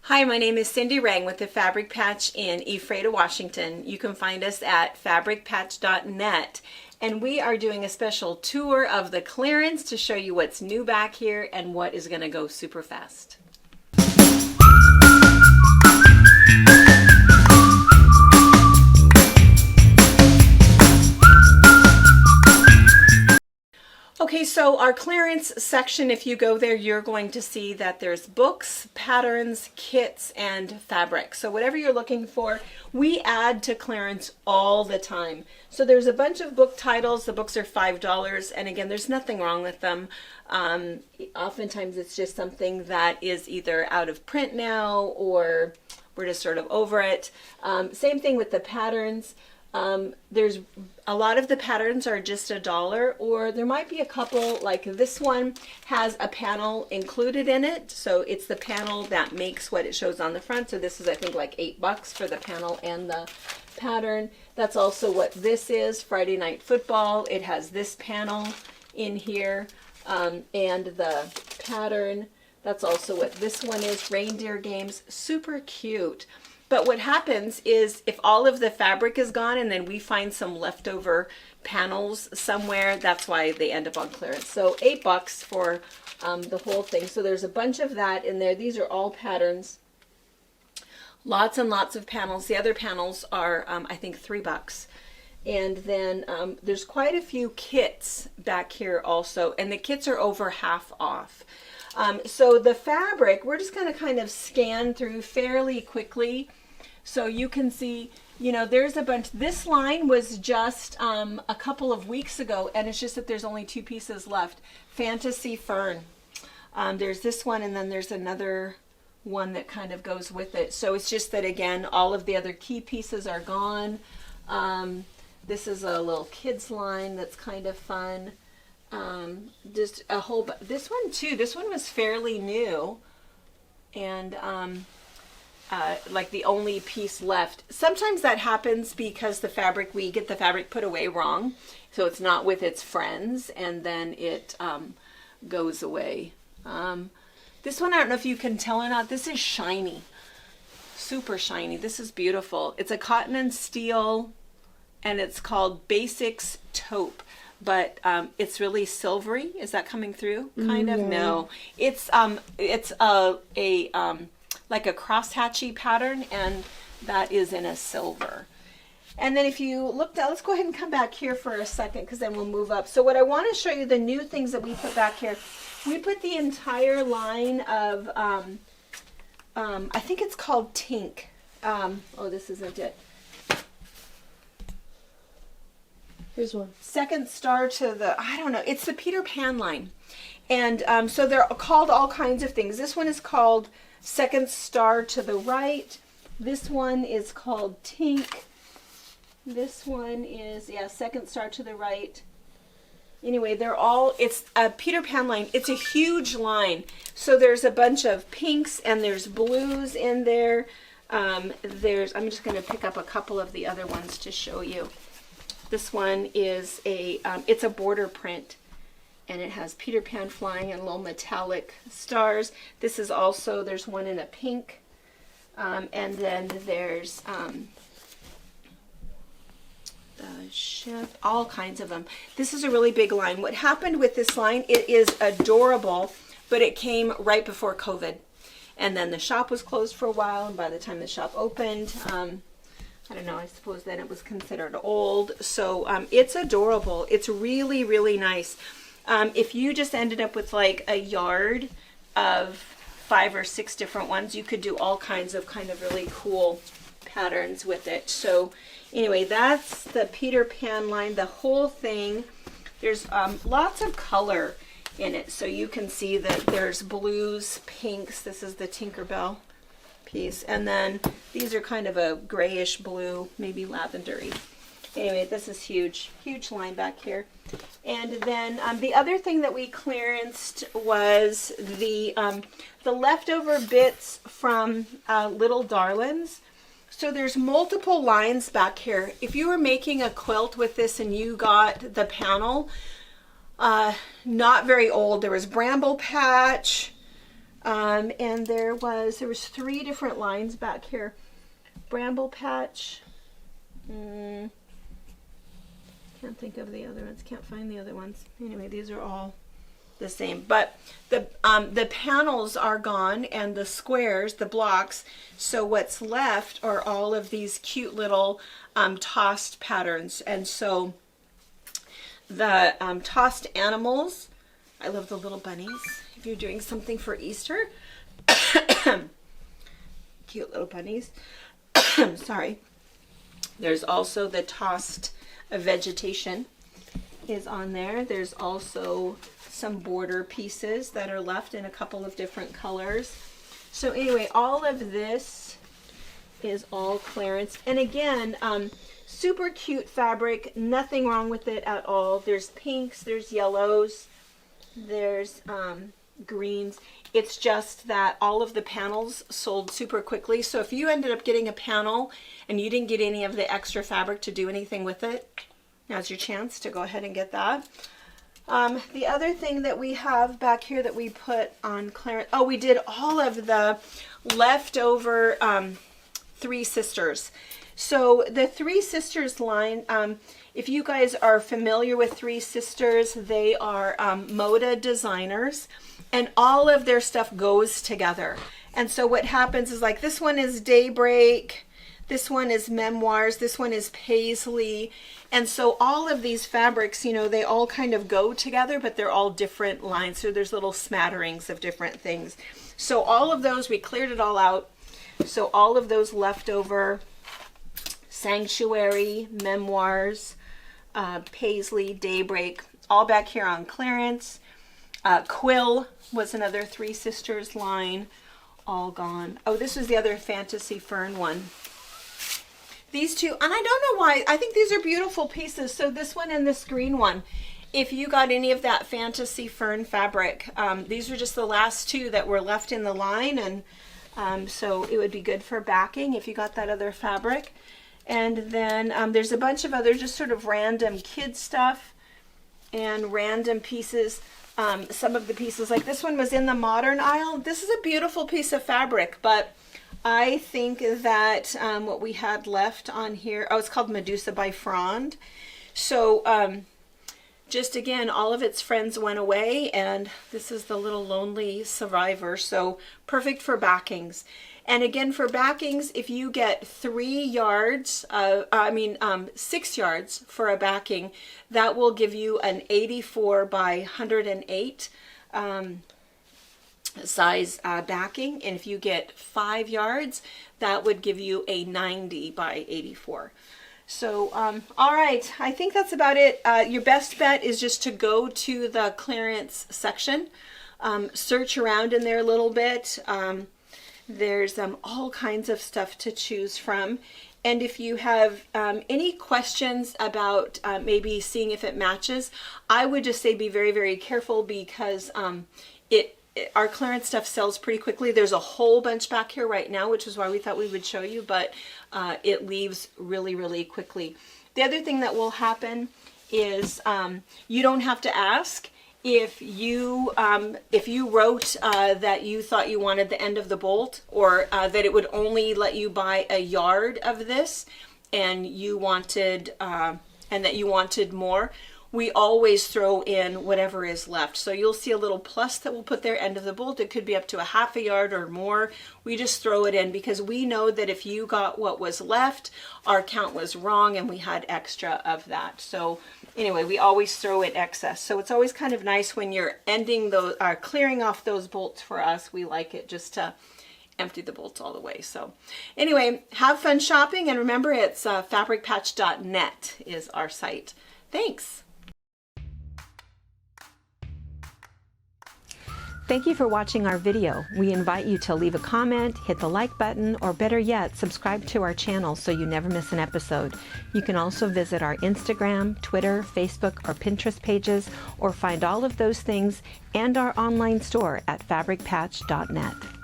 Hi, my name is Cindy Rang with the Fabric Patch in Ephrata, Washington. You can find us at fabricpatch.net, and we are doing a special tour of the clearance to show you what's new back here and what is going to go super fast. Okay, so our clearance section, if you go there, you're going to see that there's books, patterns, kits, and fabric. So whatever you're looking for, we add to clearance all the time. So there's a bunch of book titles. The books are $5, and again, there's nothing wrong with them. Oftentimes it's just something that is either out of print now or we're just sort of over it. Same thing with the patterns. There's a lot of the patterns are just $1, or there might be a couple, like this one has a panel included in it. So it's the panel that makes what it shows on the front. So this is, I think, like $8 for the panel and the pattern. That's also what this is, Friday Night Football. It has this panel in here, and the pattern. That's also what this one is, Reindeer Games. Super cute. But what happens is if all of the fabric is gone and then we find some leftover panels somewhere, that's why they end up on clearance. So $8 for the whole thing. So there's a bunch of that in there. These are all patterns. Lots and lots of panels. The other panels are, I think, $3. And then there's quite a few kits back here also. And the kits are over half off. So the fabric, we're just going to kind of scan through fairly quickly. So you can see, you know, there's a bunch. This line was just a couple of weeks ago, and it's just that there's only 2 pieces left. Fantasy Fern. There's this one, and then there's another one that kind of goes with it. So it's just that, again, all of the other key pieces are gone. This is a little kids line that's kind of fun. Just a whole, this one too, this one was fairly new, and like the only piece left. Sometimes that happens because the fabric, we get the fabric put away wrong, so it's not with its friends, and then it goes away. This one, I don't know if you can tell or not, this is shiny, super shiny. This is beautiful. It's a cotton and steel, and it's called Basics Taupe. But it's really silvery. Is that coming through? Kind of. No, it's like a crosshatchy pattern, and that is in a silver. And then if you look down, let's go ahead and come back here for a second, because then we'll move up. So what I want to show you, the new things that we put back here. We put the entire line of I think it's called Tink. Oh, this isn't it. Here's one. Second Star to the, I don't know, it's the Peter Pan line. And so they're called all kinds of things. This one is called Second Star to the Right. This one is called Tink. This one is, yeah, Second Star to the Right. Anyway, they're all, it's a Peter Pan line. It's a huge line. So there's a bunch of pinks and there's blues in there. I'm just going to pick up a couple of the other ones to show you. This one is it's a border print, and it has Peter Pan flying and little metallic stars. This is also, there's one in a pink, and then there's the ship, all kinds of them. This is a really big line. What happened with this line, it is adorable, but it came right before COVID. And then the shop was closed for a while, and by the time the shop opened, I don't know, I suppose then it was considered old. So it's adorable. It's really, really nice. If you just ended up with like a yard of 5 or 6 different ones, you could do all kinds of kind of really cool patterns with it. So anyway, that's the Peter Pan line. The whole thing, there's lots of color in it. So you can see that there's blues, pinks. This is the Tinkerbell piece, and then these are kind of a grayish blue, maybe lavendery. Anyway, this is huge line back here. And then the other thing that we clearanced was the leftover bits from Little Darlings. So there's multiple lines back here. If you were making a quilt with this and you got the panel, not very old, there was Bramble Patch, And there was 3 different lines back here. Bramble patch. Can't think of the other ones. Can't find the other ones. Anyway, these are all the same, but the panels are gone and the squares, the blocks. So what's left are all of these cute little tossed patterns. And so the tossed animals, I love the little bunnies. If you're doing something for Easter, cute little bunnies. Sorry. There's also the tossed vegetation is on there. There's also some border pieces that are left in a couple of different colors. So anyway, all of this is all clearance. And again, super cute fabric, nothing wrong with it at all. There's pinks, there's yellows, there's greens. It's just that all of the panels sold super quickly. So if you ended up getting a panel and you didn't get any of the extra fabric to do anything with it, now's your chance to go ahead and get that. The other thing that we have back here that we put on clearance, oh, we did all of the leftover Three Sisters. So the Three Sisters line, if you guys are familiar with Three Sisters, they are Moda designers, and all of their stuff goes together. And so what happens is, like, this one is Daybreak, this one is Memoirs, this one is Paisley. And so all of these fabrics, you know, they all kind of go together, but they're all different lines. So there's little smatterings of different things. So all of those, we cleared it all out. So all of those leftover Sanctuary, Memoirs, Paisley, Daybreak, all back here on clearance. Quill was another Three Sisters line, all gone. Oh, this was the other Fantasy Fern one. These two, and I don't know why, I think these are beautiful pieces. So this one and this green one, if you got any of that Fantasy Fern fabric, these are just the last 2 that were left in the line, and so it would be good for backing if you got that other fabric. And then there's a bunch of other just sort of random kid stuff and random pieces. Some of the pieces, like this one was in the modern aisle. This is a beautiful piece of fabric, but I think that what we had left on here, oh, it's called Medusa by Frond. So just again, all of its friends went away, and this is the little lonely survivor. So perfect for backings. And again, for backings, if you get 6 yards for a backing, that will give you an 84 by 108 size backing. And if you get 5 yards, that would give you a 90 by 84. So, all right, I think that's about it. Your best bet is just to go to the clearance section, search around in there a little bit. There's all kinds of stuff to choose from. And if you have any questions about maybe seeing if it matches, I would just say be very, very careful, because our clearance stuff sells pretty quickly. There's a whole bunch back here right now, which is why we thought we would show you, but it leaves really, really quickly. The other thing that will happen is you don't have to ask. If you wrote that you thought you wanted the end of the bolt, or that it would only let you buy a yard of this, and you wanted and that you wanted more, we always throw in whatever is left. So you'll see a little plus that we'll put there, end of the bolt. It could be up to a half a yard or more. We just throw it in because we know that if you got what was left, our count was wrong and we had extra of that. So anyway, we always throw in excess. So it's always kind of nice when you're ending those, clearing off those bolts for us. We like it just to empty the bolts all the way. So anyway, have fun shopping, and remember, it's fabricpatch.net is our site. Thanks. Thank you for watching our video. We invite you to leave a comment, hit the like button, or better yet, subscribe to our channel so you never miss an episode. You can also visit our Instagram, Twitter, Facebook, or Pinterest pages, or find all of those things and our online store at fabricpatch.net.